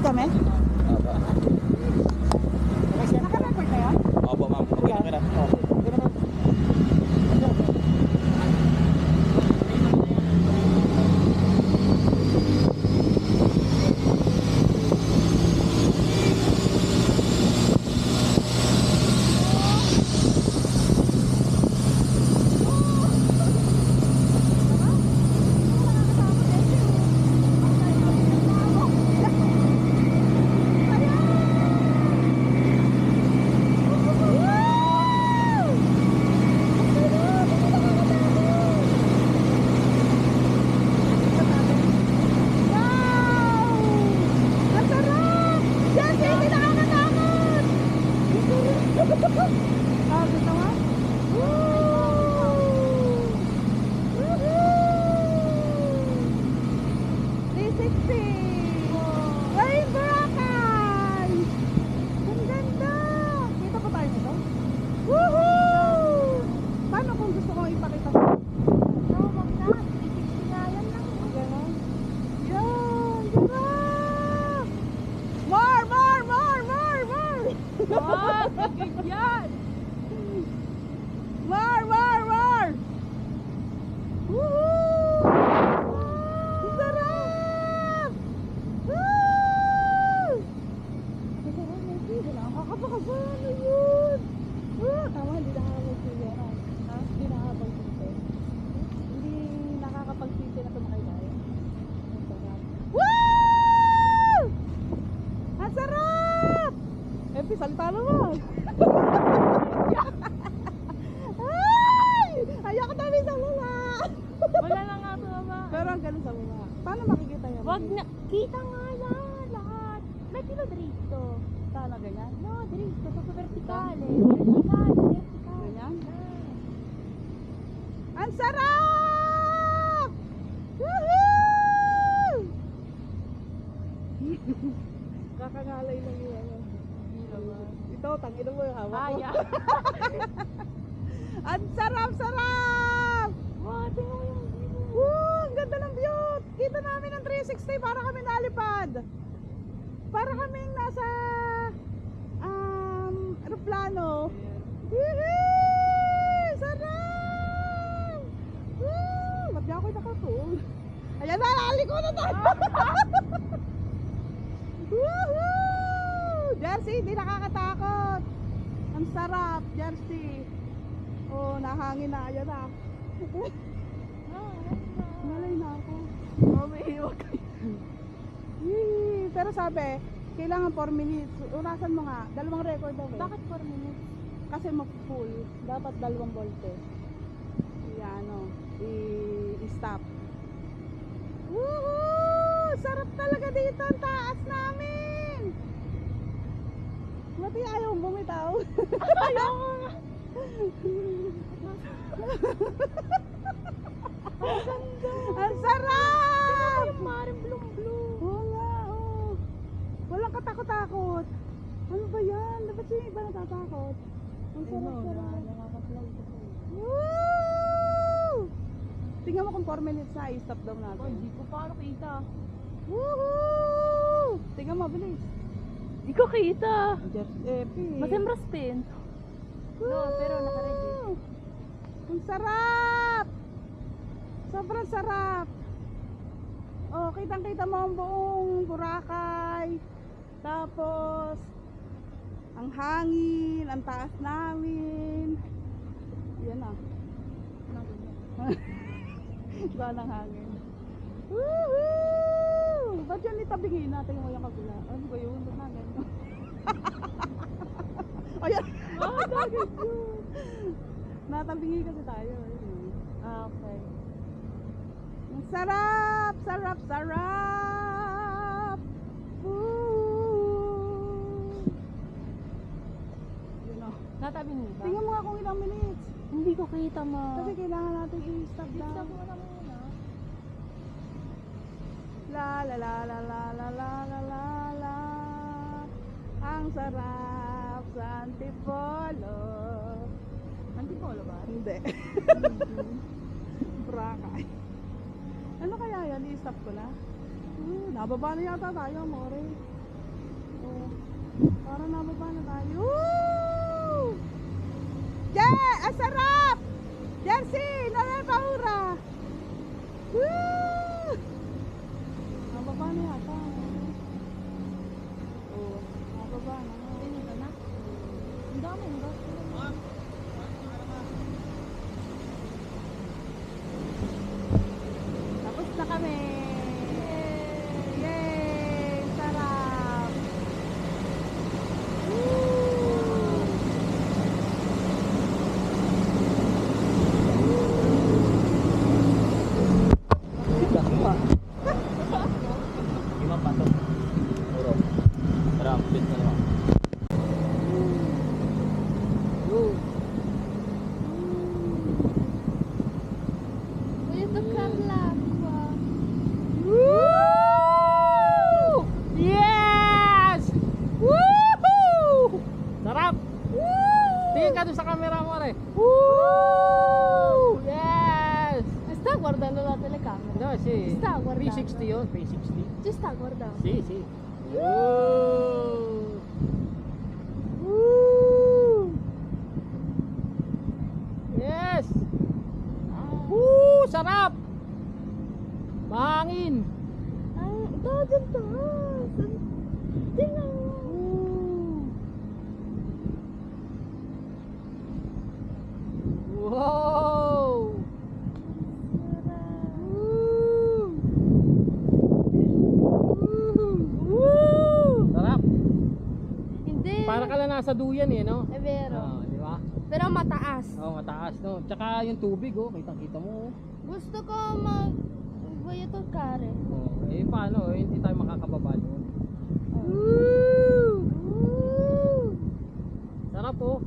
kami? Opo. Naka-record na yan? Opo, ma'am. Okay na. Salta naman. Ay! Ayoko tayo sa mula. Wala na nga ito ba? Pero ang ganun sa mula. Paano makikita yan? Wag na. Kita nga yan. Lahat. May kilo dito. Paano ganyan? No, dito. Sa vertical eh. Vertical. Ganyan? Ang sarap! Woohoo! Kakangalay lang yun. Ito, tangin mo yung hawak ko. Ang sarap-sarap! Wow, tingnan mo yung view. Woo! Ang ganda ng view! Kita namin ang 360 para kami nalipad. Para kaming nasa aeroplano. Yehey! Sarap! Woo! Ba't di ako nakatuon? Ayan na, naliko na tayo! Woohoo! Jersey, hindi nakakatakot. Ang sarap, Jersey. Oh, nahangin na. Ayan na. Malay na ako. Mahihiwag kayo. Pero sabi, kailangan 4 minutes. Urasan mo nga. 2 record daw eh. Bakit 4 minutes? Kasi mag-full. Dapat 2 volte. Yan o. I-stop. Woohoo! Sarap talaga dito. Ang taas namin. Mati ayaw bumitaw. Ayaw ko nga. Ang sarap! Yung maring blum-blum. Oo nga, oo. Walang katakot-takot. Ano ba yan? Dapat yung iba natatakot. Ang sarap-sarap. Woo! Tingnan mo kung 4 minutes na, i-stop daw Oh, natin. hindi ko paano kita. Woohoo! Tingnan mo, bilis. Hindi ko kita. Jeff Epi. Masembras pin. No, pero naka-ready. Ang sarap! Sobrang sarap. Oh, kitang-kita mo ang buong Boracay. Tapos ang hangin, ang taas namin. Yan na. Ba ng hangin. Woohoo! Ba't yan itabingin natin mo yung kabila? Ano ba yun? Ba't na ganyan? Ayan! Ah, dagad yun. Natabingi kasi tayo. Okay. Ang sarap! Sarap! Sarap! Ooh. Yun o. Natabi mo ba? Tingnan mo nga kung ilang minutes. Hindi ko kita ma. Kasi kailangan natin i-stop Stop down. mo na muna. La la la la la la la la la la. Ang sarap sa Antipolo. Antipolo ba? Hindi. Boracay. Ano kaya yan? I-stop ko na. Nababa na yata tayo, more. Oh. Para nababa na tayo. Woo! Yeah! Ang sarap! Jersey! Nalalaura! Woo! Nababa na yata. Oh, nababa na. Tinita na. Ang dami, ang dami. Tapos na kami. Yay! Sarap! Woo! Lima pa to. Puro. Tara, ulit na naman. Uy, ito Carla. Woo! Yes! Woohoo! Sarap! Woo! Tingin ka doon sa camera mo, re. Woo! Yes! Sta guardando la telecamera. No, sì. Sta guardando. 360 yun, 360. Ci sta guardando. Sì, sì. Oh! Woo! Yes! Woo! Sarap! Mahangin! Ang dyan taas. Tingnan mo. Wow! Sarap! Hindi. Para ka lang nasa duyan eh, no? È vero. Di ba? Pero mataas. Oh, mataas, no? Tsaka yung tubig, oh. Kitang-kita mo, oh. Gusto ko voglio toccare. Oh, eh, paano? Eh, hindi tayo makakababa doon. Sarap, oh.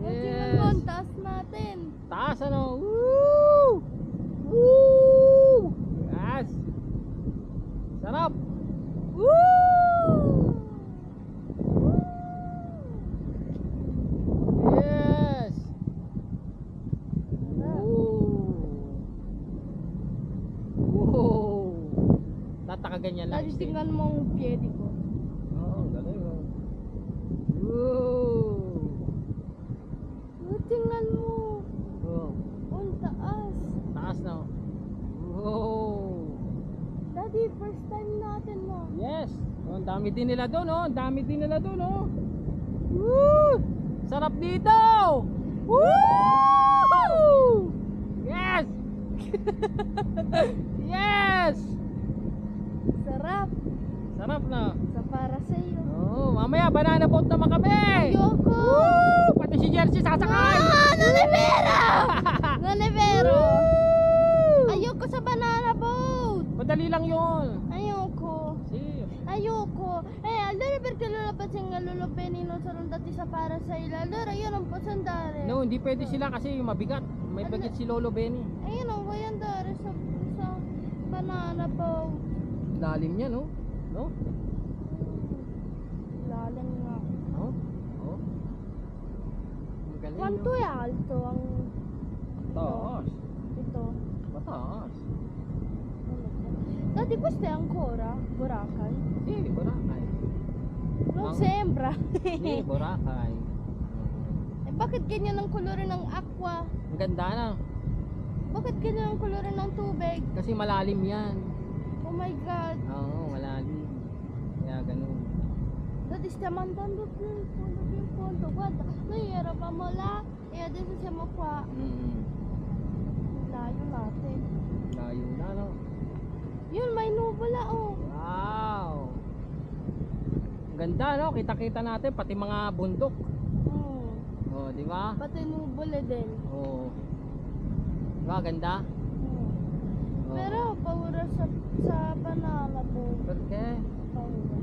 Tingnan mo, ang taas natin. Taas, ano? Woo! Woo! Yes! Sarap! Yes! Wow! Tataka-ganyan lang. Tapos tingnan mo ang piedi ko. Oo, ang galing, oh. Woo! Tingnan mo. Oh, Ang taas. taas na, oh. Wow! Daddy, first time natin mo. Yes! Oh, ang dami din nila doon, oh. Ang dami din nila doon, oh. Woo! Sarap dito! Woo! Yes! Yes! Sarap. Sarap na. Sa para sa iyo. Oh, mamaya banana boat naman kami. Ayoko. Woo! Pati si Jersey sasakay. Non è vero! Non è vero! Ayoko sa banana boat! Madali lang 'yon. Ayoko. Si. Ayoko. Allora perché Lola Pazeng e Lolo Penny non sono andati sa Parasail? Allora io non posso andare. No, hindi pwede sila kasi mabigat. May bigat si Lolo Benny. Io non voglio andare sa banana boat. Lalim niya, no? No? Lalim nga. Oh. Oh. Ang galing, Quanto no? è alto ang Taas. ito? Mataas. Dati questo è ancora Boracay? Sì, Boracay. Non Ang- sembra. Sì, Boracay. Eh bakit ganyan ang kulore ng aqua? Ang ganda na. Bakit ganyan ang kulore ng tubig? Kasi malalim yan. Oh my God. Oo, malalim. Kaya ganun. Dati stiamo andando più in fondo. Guarda, noi eravamo là e adesso siamo qua. Layo natin. Layo na, no? Yun, may nubula oh. Wow! Ang ganda, no? Kita-kita natin, pati mga bundok. Hmm. Oh, di ba? Pati nubula din. Oh. Di ba, ganda? Hmm. Oh. Pero paura sa banana boat. Perché? Paura.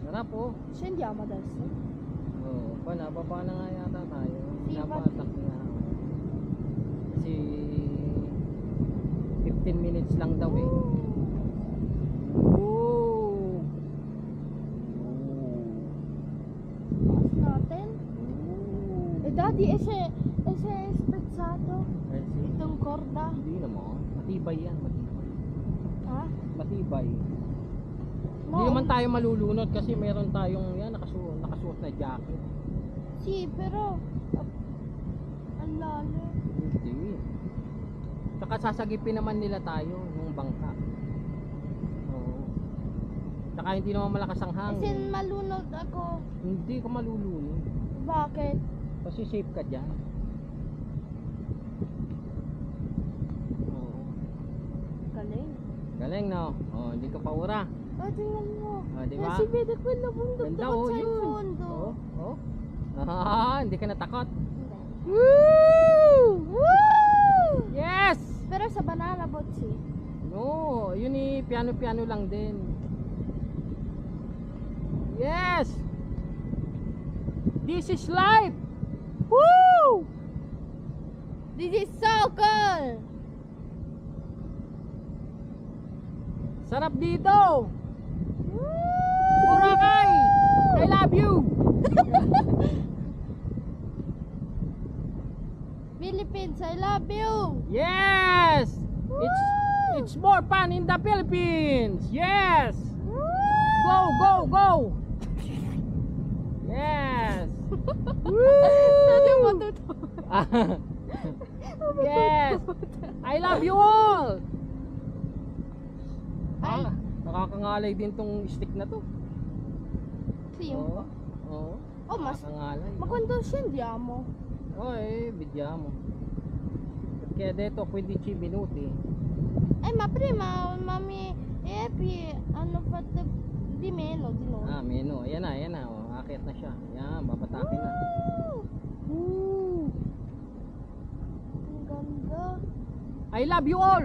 Sarap, oh. Scendiamo adesso. Oh, nababa na nga yata tayo. Sì, Napatak na. Kasi 15 minutes lang daw eh. Oh. Taas natin. Oh. E daddy, e se è spezzato Kasi itong korda? hindi naman. Matibay yan, matibay. Ha? Matibay. Hindi naman tayo malulunod kasi meron tayong yan nakasuot na jacket. Si, pero ang lalim. Hindi. Tsaka sasagipin naman nila tayo nung bangka. Oo. Tsaka hindi naman malakas ang Kasi hangin. malunod ako. Hindi ka malulunod. Bakit? Kasi safe ka dyan. Oo. Galing. Galing no? Oh, hindi ka paura. Oh, tingnan mo. Ah, di ba? Nasi Beda ko na bundok Ganda dapat oh, sa yun. fondo. Oh. Ah, hindi ka natakot. Woo! Woo! Yes! Pero sa banana boat si. No, yun piano-piano lang din. Yes! This is life! Woo! This is so cool! Sarap dito! Boracay! I love you! Philippines, I love you! Yes! It's more fun in the Philippines! Yes! Go, go, go! Yes! Woo! Yes! I love you all! Ay. Nakakangalay din tong stick na to. Sim. Oo. Oo. Oh, mas Nakakangalay. magkwento siya, hindi amo. Vediamo. Perché ha detto 15 minuti. Ma prima mami Epi hanno fatto di meno di noi. Ah, meno. Ayan na. Oh, akit na siya. Ayan, babatakin na. Woo! Ang ganda. I love you all!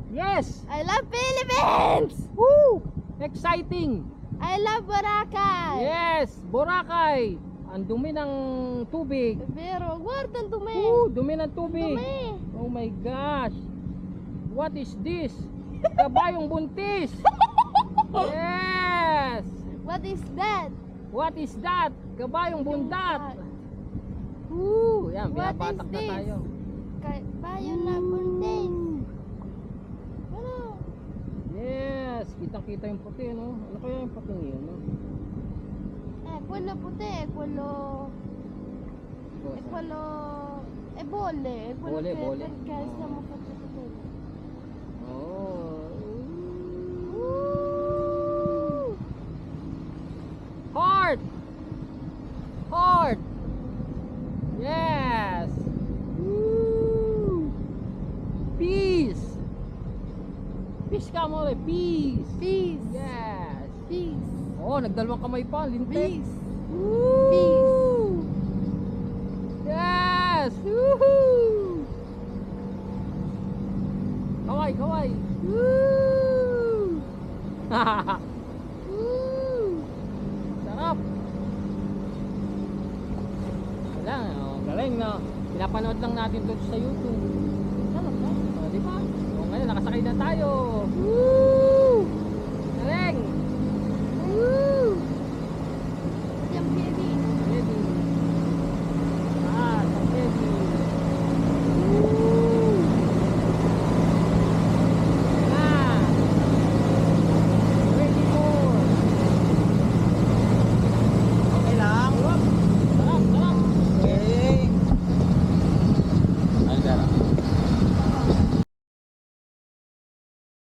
Yes! I love Philippines! Woo! Exciting! I love Boracay! Yes! Boracay! Ang dumi ng tubig. Pero, guarda ang dumi! Dumi ng tubig. Dumi! Oh my gosh! What is this? Kabayong buntis! Yes! What is that? What is that? Kabayong bundat! Woo! Yan, What binabatak is na this? tayo. Bayo na buntis! Ano? Yes! Kitang-kita yung puti, no? Ano kaya yung puting yun, no? Quello puti, quello... quello... È bolle, è quello Bolle, che, bolle. perché Oh. stiamo facendo quello. Oh. Heart! Heart! Yes! Woo! Peace! Peace ka mo, peace! Peace! Yes! Peace! Oh, nagdalawang kamay pa, lintik! Peace! Woo! Peace! Yes! Woohoo! Kaway, kaway! Woo! Woo! Sarap! Wala, oh, galing no? Pinapanood lang natin to sa YouTube. Talaga? Oh, di ba? Oh, ngayon nakasakay na tayo! Woo!